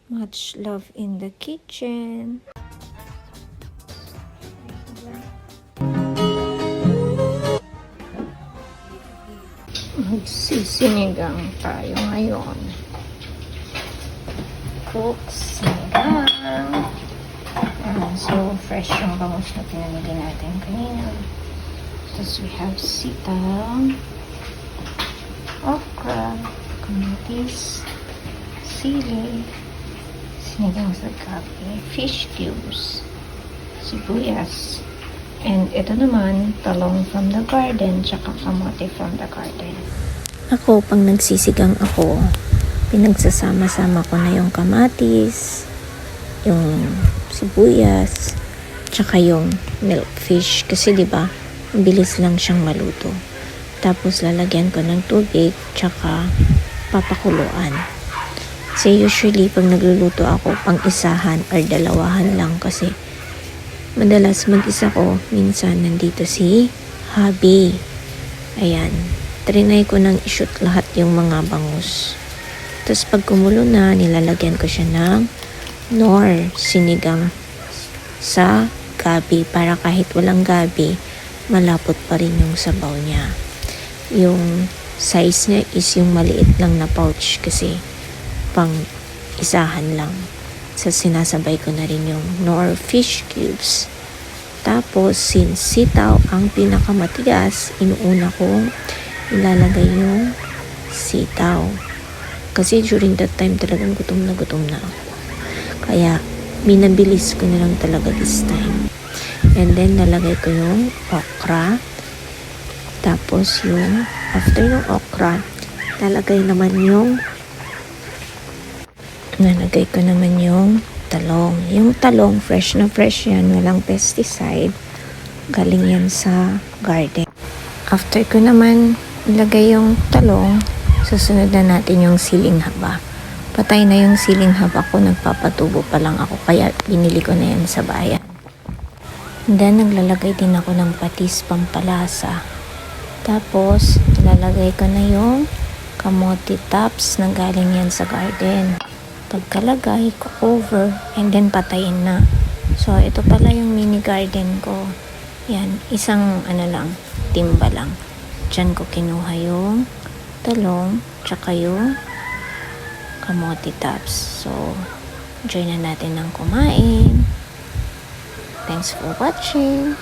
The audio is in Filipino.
Much love in the kitchen. Magsisinigang tayo ngayon. Cook sinigang. So, fresh yung bangus na pinamili natin kanina. Tapos we have sitaw, okra, kamatis, sili, sinigang sa gabi, fish cubes, sibuyas, and ito naman, talong from the garden, tsaka kamote from the garden. Ako, pag nagsisigang ako, pinagsasama-sama ko na yung kamatis, yung sibuyas, tsaka yung milk fish. Kasi diba, bilis lang siyang maluto. Tapos lalagyan ko ng tubig, tsaka papakuluan. Kasi usually, pag nagluluto ako, pang isahan or dalawahan lang kasi madalas mag-isa ko. Minsan, nandito si hubby. Ayan. Trinay ko nang i-shoot lahat yung mga bangus. Tapos pag kumulo na, nilalagyan ko siya ng nor sinigang sa gabi para kahit walang gabi, malapot pa rin yung sabaw niya. Yung size niya is yung maliit lang na pouch kasi pang isahan lang. So, sinasabay ko na rin yung nor fish cubes. Tapos, since sitaw ang pinakamatigas, inuuna kong ilalagay yung sitaw. Kasi during that time talagang gutom na ako. Kaya, minabilis ko na lang talaga this time. And then, nalagay ko yung okra. Tapos, after ng okra, nalagay ko naman yung talong. Yung talong, fresh na fresh yan. Walang pesticide. Galing yan sa garden. After ko naman ilagay yung talong, susunod na natin yung siling haba. Patay na yung siling haba ko. Nagpapatubo pa lang ako. Kaya binili ko na yan sa bayan. And then, naglalagay din ako ng patis pampalasa. Tapos, ilalagay ko na yung kamote tops na galing yan sa garden. Pagkalagay ko over and then patayin na. So, ito pala yung mini garden ko. Yan, isang timba lang. Diyan ko kinuha yung talong, tsaka yung kamote tops. So, enjoy na natin ng kumain. Thanks for watching.